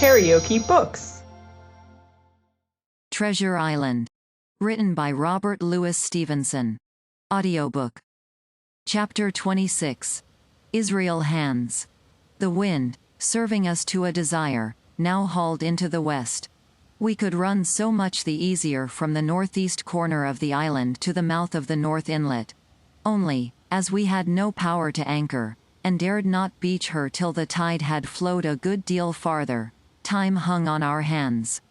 KaraokeBooks. Treasure Island. Written by Robert Louis Stevenson. Audiobook. Chapter 26. Israel Hands. The wind, serving us to a desire, now hauled into the west. We could run so much the easier from the northeast corner of the island to the mouth of the North Inlet. Only, as we had no power to anchor, and dared not beach her till the tide had flowed a good deal farther, time hung on our hands.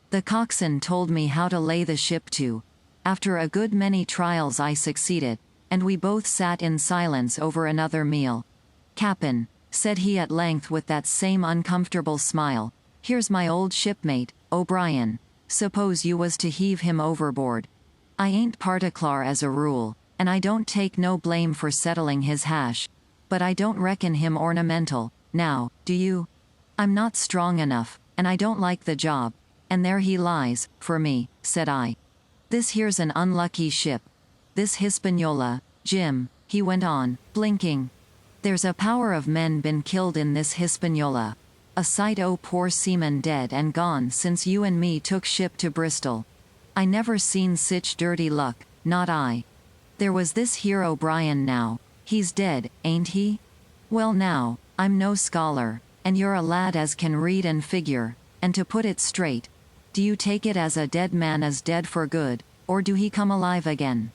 The coxswain told me how to lay the ship to. After a good many trials I succeeded, and we both sat in silence over another meal. "Cap'n," said he at length with that same uncomfortable smile, "here's my old shipmate, O'Brien. Suppose you was to heave him overboard. I ain't particlar as a rule, and I don't take no blame for settling his hash, but I don't reckon him ornamental, now, do you? I'm not strong enough, and I don't like the job, and there he lies, for me," said I. "This here's an unlucky ship. This Hispaniola, Jim," he went on, blinking. "There's a power of men been killed in this Hispaniola. A sight o' poor seamen dead and gone since you and me took ship to Bristol. I never seen sich dirty luck, not I. There was this here O'Brien now, he's dead, ain't he? Well now, I'm no scholar, and you're a lad as can read and figure, and to put it straight, do you take it as a dead man is dead for good, or do he come alive again?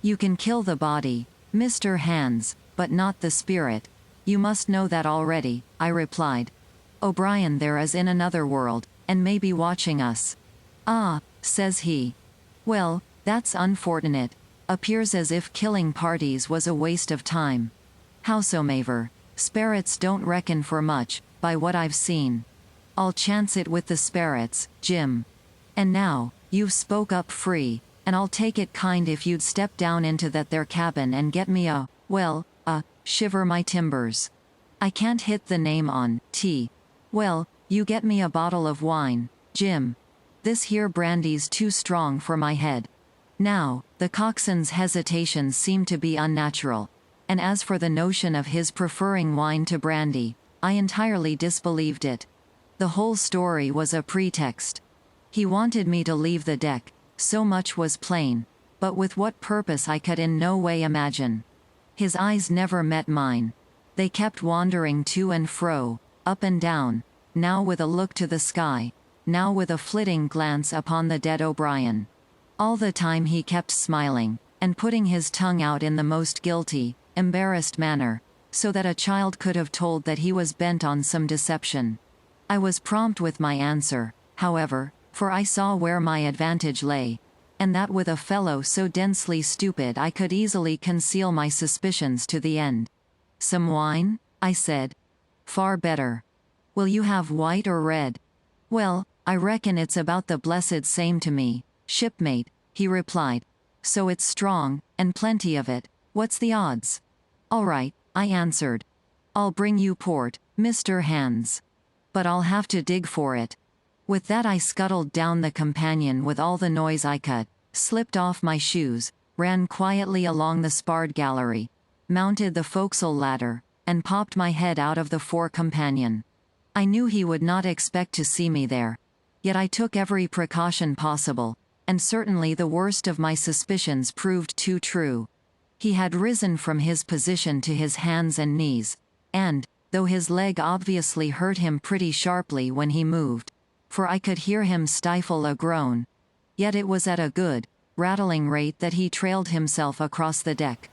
You can kill the body, Mr. Hands, but not the spirit. You must know that already," I replied. "O'Brien there is in another world, and may be watching us." "Ah," says he. "Well, that's unfortunate. Appears as if killing parties was a waste of time. Howsomever, sperrits don't reckon for much, by what I've seen. I'll chance it with the sperrits, Jim. And now, you've spoke up free, and I'll take it kind if you'd step down into that there cabin and get me shiver my timbers. I can't hit the name on Well, you get me a bottle of wine, Jim. This here brandy's too strong for my head." Now, the coxswain's hesitation seemed to be unnatural, and as for the notion of his preferring wine to brandy, I entirely disbelieved it. The whole story was a pretext. He wanted me to leave the deck, so much was plain, but with what purpose I could in no way imagine. His eyes never met mine. They kept wandering to and fro, up and down, now with a look to the sky, now with a flitting glance upon the dead O'Brien. All the time he kept smiling, and putting his tongue out in the most guilty, embarrassed manner, so that a child could have told that he was bent on some deception. I was prompt with my answer, however, for I saw where my advantage lay, and that with a fellow so densely stupid I could easily conceal my suspicions to the end. "Some wine?" I said. "Far better. Will you have white or red?" "Well, I reckon it's about the blessed same to me, shipmate," he replied. "So it's strong, and plenty of it. What's the odds?" "All right," I answered. "I'll bring you port, Mr. Hands. But I'll have to dig for it." With that I scuttled down the companion with all the noise I could, slipped off my shoes, ran quietly along the spar gallery, mounted the forecastle ladder, and popped my head out of the fore companion. I knew he would not expect to see me there. Yet I took every precaution possible, and certainly the worst of my suspicions proved too true. He had risen from his position to his hands and knees, and, though his leg obviously hurt him pretty sharply when he moved, for I could hear him stifle a groan, yet it was at a good, rattling rate that he trailed himself across the deck.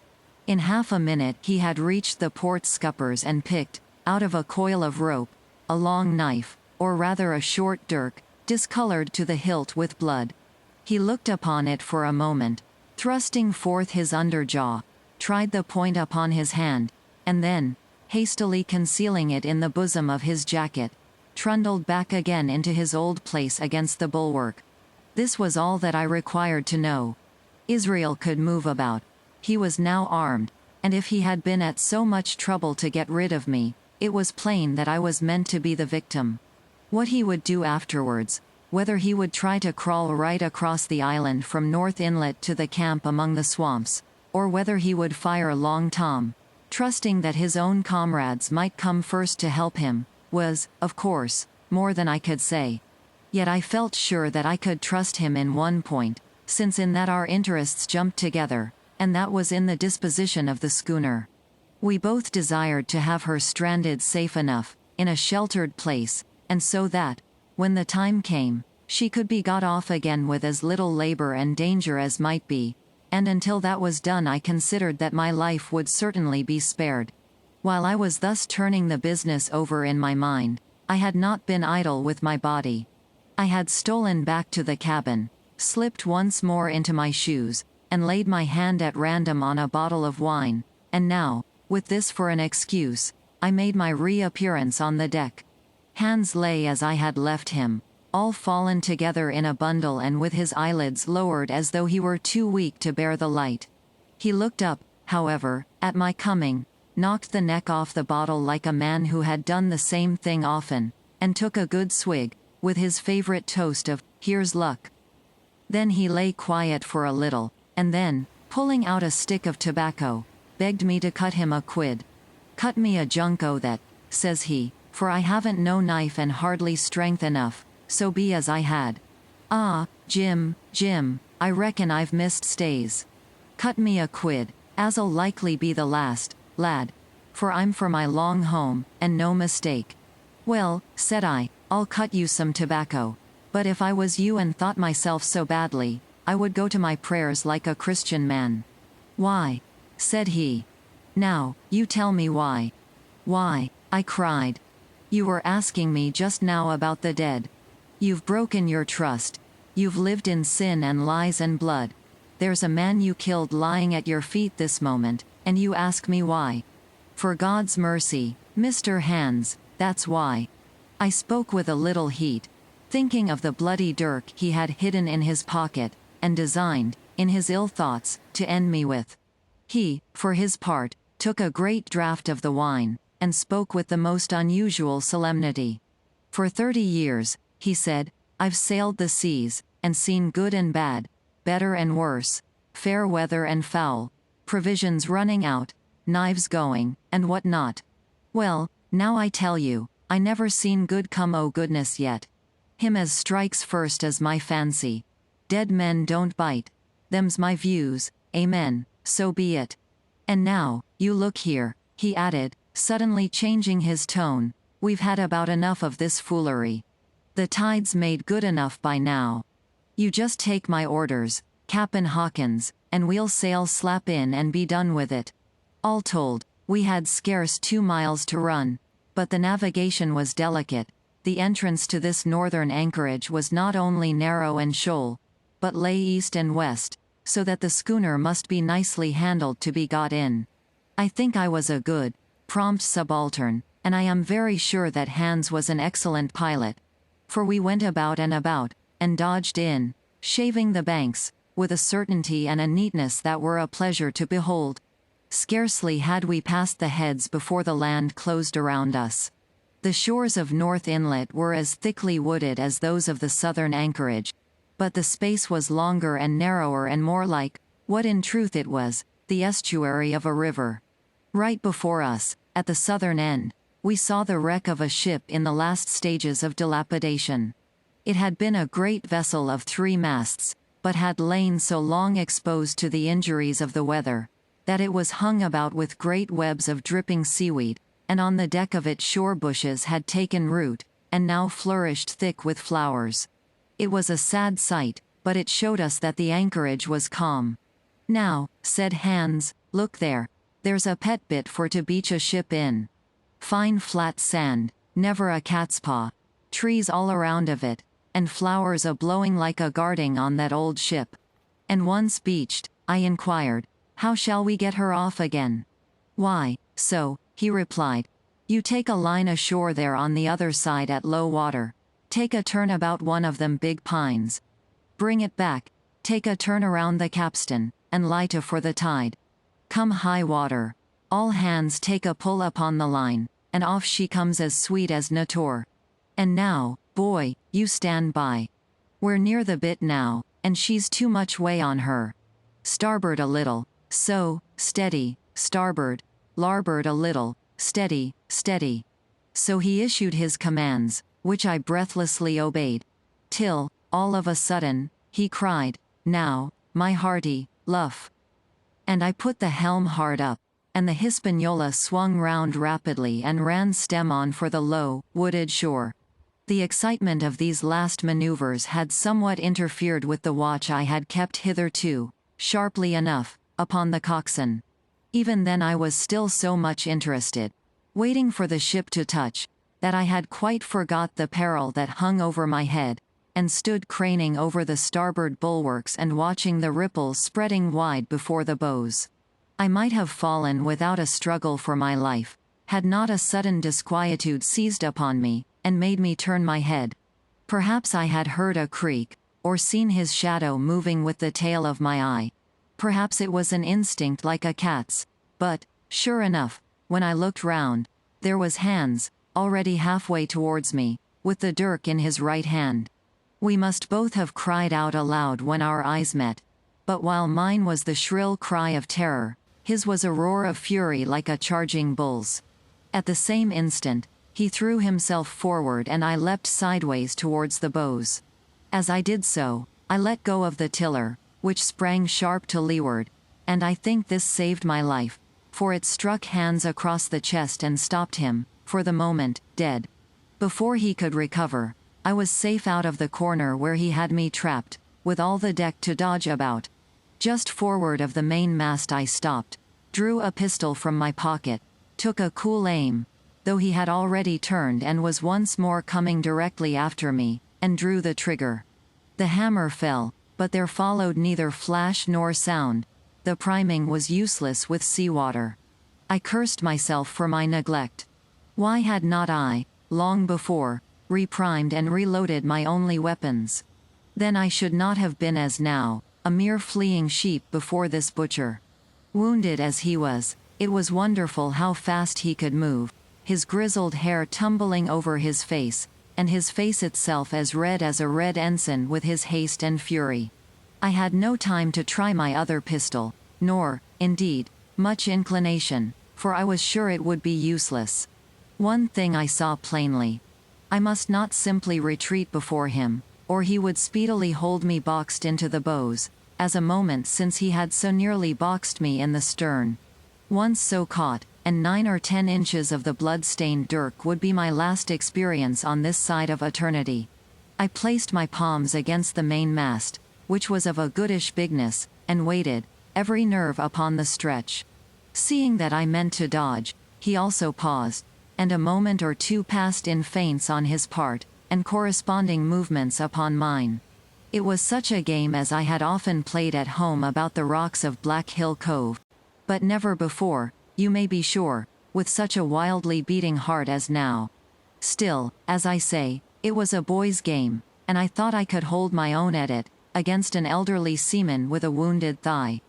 In half a minute he had reached the port scuppers and picked, out of a coil of rope, a long knife, or rather a short dirk, discolored to the hilt with blood. He looked upon it for a moment, thrusting forth his under jaw, tried the point upon his hand, and then, hastily concealing it in the bosom of his jacket, trundled back again into his old place against the bulwark. This was all that I required to know. Israel could move about. He was now armed, and if he had been at so much trouble to get rid of me, it was plain that I was meant to be the victim. What he would do afterwards, whether he would try to crawl right across the island from North Inlet to the camp among the swamps, or whether he would fire Long Tom, trusting that his own comrades might come first to help him, was, of course, more than I could say. Yet I felt sure that I could trust him in one point, since in that our interests jumped together, and that was in the disposition of the schooner. We both desired to have her stranded safe enough, in a sheltered place, and so that, when the time came, she could be got off again with as little labor and danger as might be, and until that was done I considered that my life would certainly be spared. While I was thus turning the business over in my mind, I had not been idle with my body. I had stolen back to the cabin, slipped once more into my shoes, and laid my hand at random on a bottle of wine, and now, with this for an excuse, I made my reappearance on the deck. Hans lay as I had left him, all fallen together in a bundle and with his eyelids lowered as though he were too weak to bear the light. He looked up, however, at my coming, knocked the neck off the bottle like a man who had done the same thing often, and took a good swig, with his favorite toast of, "Here's luck." Then he lay quiet for a little, and then, pulling out a stick of tobacco, begged me to cut him a quid. "Cut me a junco that," says he, "for I haven't no knife and hardly strength enough, so be as I had." "Ah, Jim, I reckon I've missed stays. Cut me a quid, as'll likely be the last, lad, for I'm for my long home, and no mistake." "Well," said I, "I'll cut you some tobacco. But if I was you and thought myself so badly, I would go to my prayers like a Christian man." "Why?" said he. "Now, you tell me why." "Why?" I cried. "You were asking me just now about the dead. You've broken your trust. You've lived in sin and lies and blood. There's a man you killed lying at your feet this moment, and you ask me why. For God's mercy, Mr. Hans, that's why." I spoke with a little heat, thinking of the bloody dirk he had hidden in his pocket, and designed, in his ill thoughts, to end me with. He, for his part, took a great draught of the wine, and spoke with the most unusual solemnity. "For 30 years, he said, "I've sailed the seas, and seen good and bad, better and worse, fair weather and foul, provisions running out, knives going, and what not. Well, now I tell you, I never seen good come o' goodness yet. Him as strikes first is my fancy. Dead men don't bite. Them's my views, amen, so be it. And now, you look here," he added, suddenly changing his tone, "we've had about enough of this foolery. The tide's made good enough by now. You just take my orders, Cap'n Hawkins, and we'll sail slap in and be done with it." All told, we had scarce 2 miles to run, but the navigation was delicate. The entrance to this northern anchorage was not only narrow and shoal, but lay east and west, so that the schooner must be nicely handled to be got in. I think I was a good, prompt subaltern, and I am very sure that Hans was an excellent pilot. For we went about, and dodged in, shaving the banks, with a certainty and a neatness that were a pleasure to behold. Scarcely had we passed the heads before the land closed around us. The shores of North Inlet were as thickly wooded as those of the southern anchorage, but the space was longer and narrower and more like, what in truth it was, the estuary of a river. Right before us, at the southern end, we saw the wreck of a ship in the last stages of dilapidation. It had been a great vessel of 3 masts, but had lain so long exposed to the injuries of the weather, that it was hung about with great webs of dripping seaweed, and on the deck of it shore bushes had taken root, and now flourished thick with flowers. It was a sad sight, but it showed us that the anchorage was calm. "Now," said Hans, "look there. There's a pet bit for to beach a ship in. Fine flat sand, never a cat's paw, trees all around of it, and flowers a-blowing like a garding on that old ship. And once beached," I inquired, "how shall we get her off again?" "Why, so," he replied. "You take a line ashore there on the other side at low water. Take a turn about one of them big pines. Bring it back, take a turn around the capstan, and lie to for the tide. Come high water, all hands take a pull upon the line, and off she comes as sweet as natur. And now, boy, you stand by. We're near the bit now, and she's too much way on her. Starboard a little, so, steady, starboard, larboard a little, steady, steady." So he issued his commands, which I breathlessly obeyed. Till, all of a sudden, he cried, "Now, my hearty, luff!" And I put the helm hard up, and the Hispaniola swung round rapidly and ran stem on for the low, wooded shore. The excitement of these last maneuvers had somewhat interfered with the watch I had kept hitherto, sharply enough, upon the coxswain. Even then I was still so much interested, waiting for the ship to touch, that I had quite forgot the peril that hung over my head, and stood craning over the starboard bulwarks and watching the ripples spreading wide before the bows. I might have fallen without a struggle for my life, had not a sudden disquietude seized upon me, and made me turn my head. Perhaps I had heard a creak, or seen his shadow moving with the tail of my eye. Perhaps it was an instinct like a cat's, but, sure enough, when I looked round, there was Hans, already halfway towards me, with the dirk in his right hand. We must both have cried out aloud when our eyes met, but while mine was the shrill cry of terror, his was a roar of fury like a charging bull's. At the same instant, he threw himself forward and I leapt sideways towards the bows. As I did so, I let go of the tiller, which sprang sharp to leeward, and I think this saved my life, for it struck Hans across the chest and stopped him, for the moment, dead. Before he could recover, I was safe out of the corner where he had me trapped, with all the deck to dodge about. Just forward of the mainmast I stopped, drew a pistol from my pocket, took a cool aim, though he had already turned and was once more coming directly after me, and drew the trigger. The hammer fell, but there followed neither flash nor sound. The priming was useless with seawater. I cursed myself for my neglect. Why had not I, long before, reprimed and reloaded my only weapons? Then I should not have been as now, a mere fleeing sheep before this butcher. Wounded as he was, it was wonderful how fast he could move, his grizzled hair tumbling over his face, and his face itself as a red ensign with his haste and fury. I had no time to try my other pistol, nor, indeed, much inclination, for I was sure it would be useless. One thing I saw plainly. I must not simply retreat before him, or he would speedily hold me boxed into the bows, as a moment since he had so nearly boxed me in the stern. Once so caught, and 9 or 10 inches of the blood-stained dirk would be my last experience on this side of eternity. I placed my palms against the mainmast, which was of a goodish bigness, and waited, every nerve upon the stretch. Seeing that I meant to dodge, he also paused, and a moment or two passed in feints on his part, and corresponding movements upon mine. It was such a game as I had often played at home about the rocks of Black Hill Cove. But never before, you may be sure, with such a wildly beating heart as now. Still, as I say, it was a boy's game, and I thought I could hold my own at it, against an elderly seaman with a wounded thigh.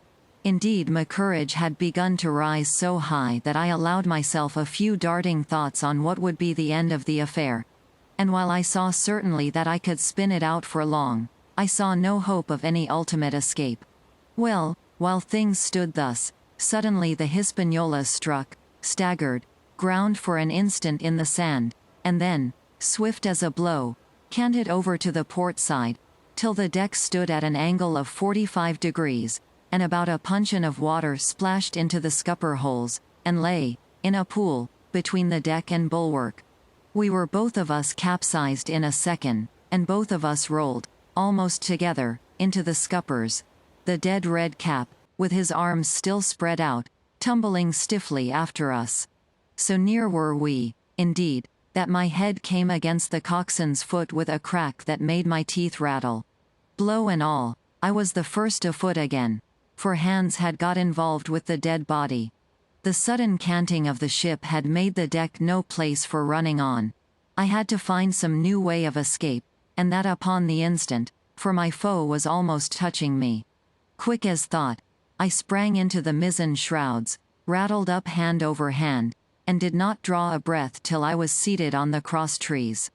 Indeed, my courage had begun to rise so high that I allowed myself a few darting thoughts on what would be the end of the affair. And while I saw certainly that I could spin it out for long, I saw no hope of any ultimate escape. Well, while things stood thus, suddenly the Hispaniola struck, staggered, ground for an instant in the sand, and then, swift as a blow, canted over to the port side, till the deck stood at an angle of 45 degrees, and about a puncheon of water splashed into the scupper holes, and lay, in a pool, between the deck and bulwark. We were both of us capsized in a second, and both of us rolled, almost together, into the scuppers. The dead red cap, with his arms still spread out, tumbling stiffly after us. So near were we, indeed, that my head came against the coxswain's foot with a crack that made my teeth rattle. Blow and all, I was the first afoot again, for Hans had got involved with the dead body. The sudden canting of the ship had made the deck no place for running on. I had to find some new way of escape, and that upon the instant, for my foe was almost touching me. Quick as thought, I sprang into the mizzen shrouds, rattled up hand over hand, and did not draw a breath till I was seated on the cross trees.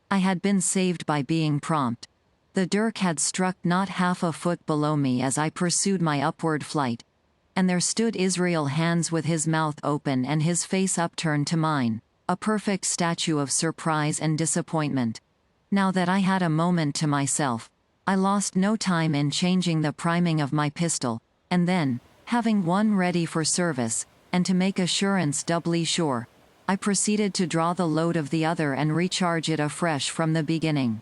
I had been saved by being prompt. The dirk had struck not half a foot below me as I pursued my upward flight, and there stood Israel Hands with his mouth open and his face upturned to mine. a perfect statue of surprise and disappointment. Now that I had a moment to myself, I lost no time in changing the priming of my pistol, and then, having one ready for service, and to make assurance doubly sure, I proceeded to draw the load of the other and recharge it afresh from the beginning.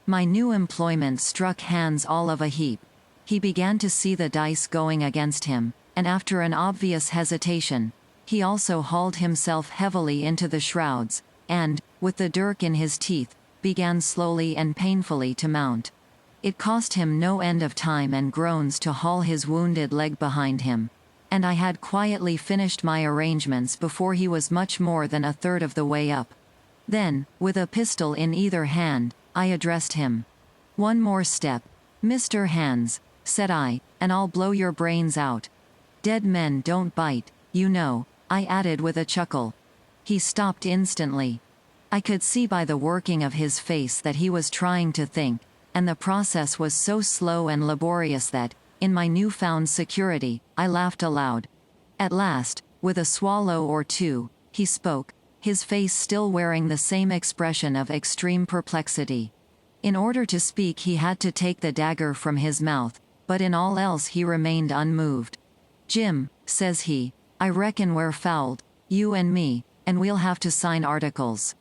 My new employment struck Hans all of a heap. He began to see the dice going against him, and after an obvious hesitation, he also hauled himself heavily into the shrouds, and, with the dirk in his teeth, began slowly and painfully to mount. It cost him no end of time and groans to haul his wounded leg behind him, and I had quietly finished my arrangements before he was much more than a third of the way up. Then, with a pistol in either hand, I addressed him. "One more step, Mr. Hans," said I, "and I'll blow your brains out. Dead men don't bite, you know," I added with a chuckle. He stopped instantly. I could see by the working of his face that he was trying to think, and the process was so slow and laborious that, in my newfound security, I laughed aloud. At last, with a swallow or two, he spoke, his face still wearing the same expression of extreme perplexity. In order to speak he had to take the dagger from his mouth, but in all else he remained unmoved. "Jim," says he, "I reckon we're fouled, you and me, and we'll have to sign articles.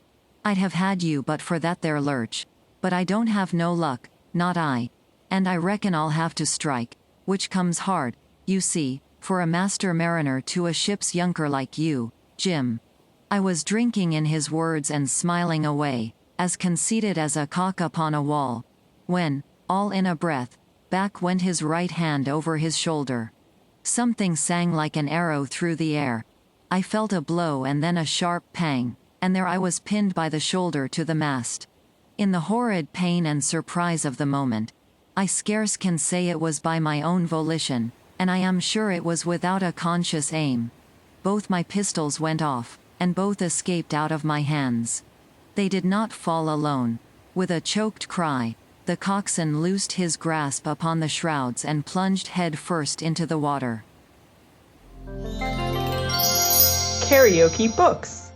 I'd have had you but for that there lurch. But I don't have no luck, not I. And I reckon I'll have to strike, which comes hard, you see, for a master mariner to a ship's younker like you, Jim." I was drinking in his words and smiling away, as conceited as a cock upon a wall, when, all in a breath, back went his right hand over his shoulder. Something sang like an arrow through the air. I felt a blow and then a sharp pang, and there I was pinned by the shoulder to the mast. In the horrid pain and surprise of the moment, I scarce can say it was by my own volition, and I am sure it was without a conscious aim. Both my pistols went off, and both escaped out of my hands. They did not fall alone. With a choked cry, the coxswain loosed his grasp upon the shrouds and plunged head first into the water. KaraokeBooks.